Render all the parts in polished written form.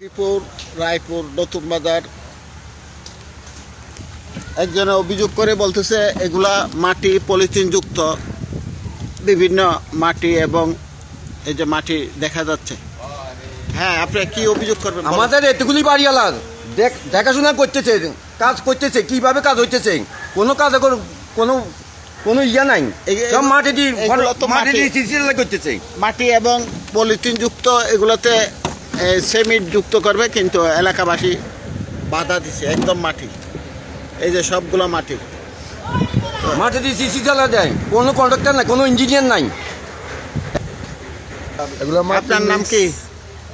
লক্ষ্মীপুর রায়পুর নতুন বাজার একজনে অভিযোগ করে বলতেছে এগুলা মাটি পলিথিন যুক্ত বিভিন্ন মাটি এবং এই যে মাটি দেখা যাচ্ছে। হ্যাঁ, আপনি কি অভিযোগ করবেন? আমাদের এতগুলি বাড়িওয়ালার দেখাশোনা করতেছে, কাজ করতেছে, কিভাবে কাজ হইতেছে, কোনো কাজ কোনো কোনো ইয়া নাই। সব মাটি দিয়ে করতেছে, মাটি এবং পলিথিন যুক্ত এগুলোতে সিমেন্ট যুক্ত করবে, কিন্তু এলাকাবাসী বাধা দিছে। একদম মাটি, এই যে সবগুলো মাটি মাটি দিয়ে সিসি জ্বালা দেয়, কোনো কন্ট্রাক্টর নাই, কোনো ইঞ্জিনিয়ার নাই। আপনার নাম কি?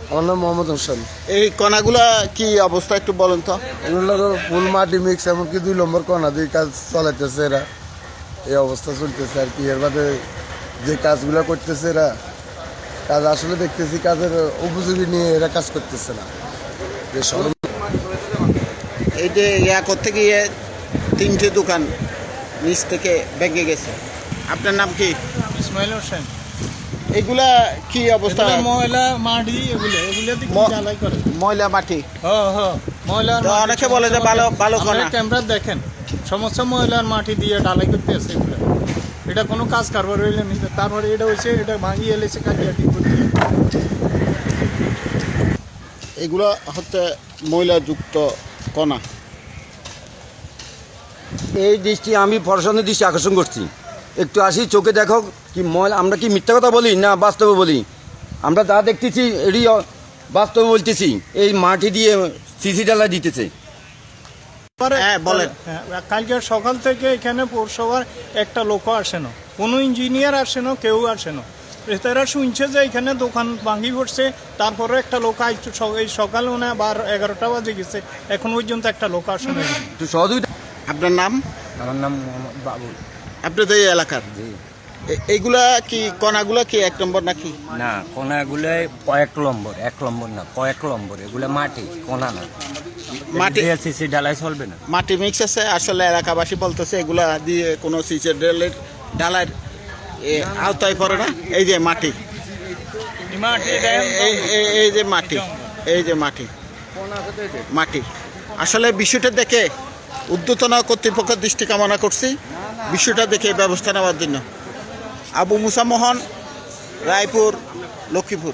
আমার নাম মোহাম্মদ হোসেন। এই কণাগুলা কি অবস্থা একটু বলেন তো। এগুলো ফুল মাটি মিক্স, এমনকি 2 নম্বর কণা দিয়ে কাজ চালাইতেছে এরা। এই অবস্থা চলতেছে আর কি। এর বাদে যে কাজগুলো করতেছে এরা, কাজ আসলে দেখতেছি কাজের উপযোগী নিয়ে এরা কাজ করতেছে না। এই যে ইয়া করতে গিয়ে 3টে দোকান নিচ থেকে ভেঙে গেছে। আপনার নাম কি? ইসমাইল হোসেন। এগুলা কি অবস্থা? ময়লা মাটি, এগুলো জ্বালাই করে ময়লা মাটি। ময়লা অনেকে বলে যে ভালো ভালো কণা। ক্যামেরা দেখেন, সমস্ত ময়লার মাটি দিয়ে ঢালাই করতে আছে এগুলো। এটা কোনো কাজ কারবার হইলে নি, তারপরে এটা হয়েছে, এটা ভাঙিয়ে এলেছে কাটিয়াটি করতে। এগুলো হচ্ছে ময়লাযুক্ত কণা। এই দৃষ্টি আমি প্রশাসনের দৃষ্টি আকর্ষণ করছি। একটু আসি, চোখে দেখো কি ময়লা। আমরা কি মিথ্যা কথা বলি না বাস্তবে বলি? আমরা যা দেখতেছি এটি বাস্তবে বলতেছি। এই মাটি দিয়ে সিসি ডালা দিতেছে। হ্যাঁ, বলেন। কালকে সকাল থেকে এখানে পৌরসভার একটা লোকও আসে না, কোনো ইঞ্জিনিয়ার আসে না, কেউ আসে না। তারা শুনছে যে এখানে দোকান ভাঙি পড়ছে, তারপরে একটা লোক এই সকাল 11টা বাজে গেছে, এখন পর্যন্ত একটা লোক আসে না। একটু সহযোগিতা। আপনার নাম? আমার নাম মোহাম্মদ বাবুল। আপনি তো এই এলাকার। এইগুলা কি কণাগুলা কি 1 নম্বর নাকি? না, কোনাগুলো কয়েক নম্বর, 1 নম্বর না, কয়েক নম্বর। এগুলো মাটি, কোনা না। মাটি সিসি ঢালাই চলবে না। মাটি মিক্স আছে। আসলে এলাকাবাসী বলতেছে এগুলা দিয়ে কোনো সিসি ঢালাইয়ের আওতায় পড়ে না। এই যে মাটি, এই যে মাটি, এই যে মাটি মাটি আসলে বিষয়টা দেখে ঊর্ধ্বতন কর্তৃপক্ষের দৃষ্টি কামনা করছি, বিষয়টা দেখে ব্যবস্থা নেওয়ার জন্য। আবু মুসা মোহন, রায়পুর, লক্ষ্মীপুর।